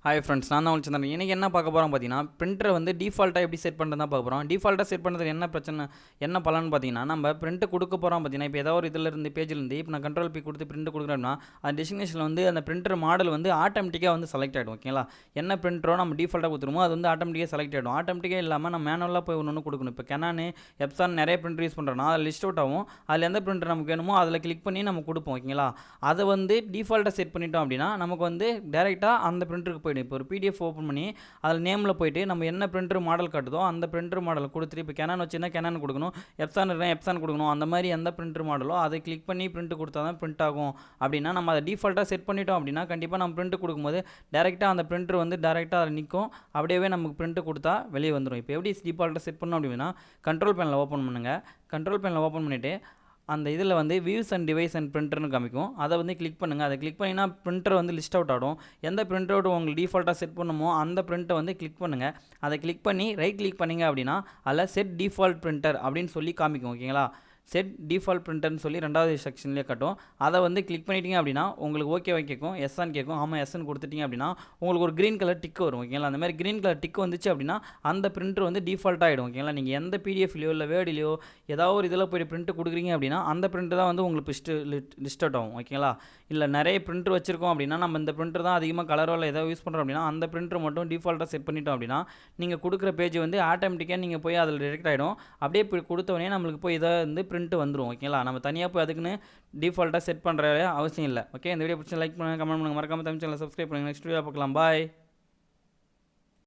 Hi friends, நான் தான் உங்களுக்கு சந்திரன். இன்றைக்கி என்ன பார்க்க போகிறோம் பார்த்தீங்கன்னா, பிரிண்டரை வந்து டிஃபால்ட்டாக எப்படி செட் பண்ணுறது தான் பார்க்க போகிறோம். டிஃபால்ட்டாக செட் பண்ணுறதுக்கு என்ன பிரச்சனை, என்ன பலன்னு பார்த்தீங்கன்னா, நம்ம பிரிண்ட்டு கொடுக்க போகிறோம் பார்த்தீங்கன்னா, இப்போ ஏதாவது ஒரு இதிலேருந்து பேஜிலேருந்து இப்போ நான் கண்ட்ரோல் பி கொடுத்து பிரிண்ட் கொடுக்குறேன் அப்படின்னா, அந்த டெஸ்டினேஷனில் வந்து அந்த பிரிண்டர் மாடல் வந்து ஆட்டோமேட்டிக்காக வந்து செலக்ட் ஆகிடும். ஓகேங்களா, என்ன பிரிண்டரோ நம்ம டிஃபால்ட்டாக கொடுத்துருமோ அது வந்து ஆட்டோமேட்டிக்காக செலக்ட் ஆகிடும். ஆட்டோமேட்டிக்காக இல்லாமல் நம்ம மேனுவலாக போய் ஒன்று கொடுக்கணும். இப்போ கெனானு, எப்சான் நிறைய பிரிண்டர் யூஸ் பண்ணுறோம்னா அதில் லிஸ்ட் அவுட் ஆகும். அதில் எந்த பிரிண்டர் நமக்கு வேணுமோ அதில் கிளிக் பண்ணி நம்ம கொடுப்போம். ஓகேங்களா, அதை வந்து டிஃபால்ட்டாக செட் பண்ணிட்டோம் அப்படின்னா நமக்கு வந்து டேரெக்டாக அந்த பிரிண்டருக்கு போய்டும். இப்போ ஒரு பிடிஎஃப் ஓப்பன் பண்ணி அதில் நேமில் போய்ட்டு நம்ம என்ன பிரிண்டர் மாடல் காட்டுதோ அந்த பிரிண்டர் மாடல் கொடுத்துட்டு, இப்போ கெனான் வச்சுன்னா கெனான் கொடுக்கணும், எப்சான் இருந்தால் எப்சான் கொடுக்கணும். அந்த மாதிரி எந்த பிரிண்டர் மாடலோ அதை கிளிக் பண்ணி பிரிண்ட் கொடுத்தா தான் பிரிண்ட் ஆகும். அப்படின்னா நம்ம அதை டிஃபால்ட்டாக செட் பண்ணிட்டோம் அப்படின்னா கண்டிப்பாக நம்ம பிரிண்ட் கொடுக்கும்போது டேரெக்டாக அந்த பிரிண்டர் வந்து டேரெக்டாக அதில் நிற்கும். அப்படியே நமக்கு பிரிண்ட் கொடுத்தா வெளியே வந்துடும். இப்போ எப்படி டிஃபால்ட்டாக செட் பண்ணோம் அப்படின்னா, கண்ட்ரோல் பேனில் ஓப்பன் பண்ணுங்கள். கண்ட்ரோல் பேனில் ஓப்பன் பண்ணிவிட்டு அந்த இதில் வந்து வியூஸ் அண்ட் டிவைஸ் அண்ட் பிரிண்டர்னு காமிக்கும். அதை வந்து கிளிக் பண்ணுங்கள். அதை கிளிக் பண்ணிங்கன்னா பிரிண்டர் வந்து லிஸ்ட் அவுட் ஆகும். எந்த பிரிண்டர் அவுட் உங்களுக்கு டிஃபால்ட்டாக செட் பண்ணுமோ அந்த பிரிண்ட்டை வந்து கிளிக் பண்ணுங்கள். அதை கிளிக் பண்ணி ரைட் கிளிக் பண்ணிங்க அப்படின்னா அதில் செட் டிஃபால்ட் பிரிண்டர் அப்படின்னு சொல்லி காமிக்கும். ஓகேங்களா, செட் டிஃபால்ட் பிரிண்டர்னு சொல்லி ரெண்டாவது செக்ஷன்லேயே காட்டும். அதை வந்து கிளிக் பண்ணிட்டீங்க அப்படின்னா உங்களுக்கு ஓகேவா கேட்கும், எஸ்ஸான்னு கேட்கும். ஆமாம் எஸ்ன்னு கொடுத்துட்டிங்க அப்படின்னா உங்களுக்கு ஒரு க்ரீன் கலர் டிக் வரும். ஓகேங்களா, அந்த மாதிரி க்ரீன் கலர் டிக் வந்துச்சு அப்படின்னா அந்த பிரிண்டர் வந்து டிஃபால்ட் ஆகிடும். ஓகேங்களா, நீங்கள் எந்த பிடிஎஃப்லையோ இல்லை வேர்டிலையோ ஏதாவது ஒரு இதில் போய்ட்டு பிரிண்ட் கொடுக்குறீங்க அப்படின்னா அந்த பிரிண்டர் தான் வந்து உங்களுக்கு லிஸ்ட் அவுட் ஆகும். ஓகேங்களா, இல்லை நிறைய பிரிண்டர் வச்சிருக்கோம் அப்படின்னா நம்ம இந்த பிரிண்டர் தான் அதிகமாக கலரோ இல்லை ஏதாவது யூஸ் பண்ணுறோம் அப்படின்னா அந்த பிரிண்டர் மட்டும் டிஃபால்ட்டாக செட் பண்ணிட்டோம் அப்படின்னா நீங்கள் கொடுக்குற பேஜ் வந்து ஆட்டோமேட்டிக்காக நீங்கள் போய் அதில் டிரெக்ட் ஆகிடும். அப்படியே கொடுத்தவொடனே நம்மளுக்கு போய் இதை வந்து பிரிண்ட் வந்துடும். ஓகேங்களா, நம்ம தனியாக போய் அதுக்குன்னு டிஃபால்ட்டாக செட் பண்ணுற அவசியம் இல்லை. ஓகே, இந்த வீடியோ பிடிச்சி லைக் பண்ணுங்கள், கமெண்ட் பண்ணுங்கள், மறக்காம தமிழ் சேனலை சப்ஸ்கிரைப் பண்ணுங்கள். நெக்ஸ்ட் வீடியோ பார்க்கலாம். பாய்.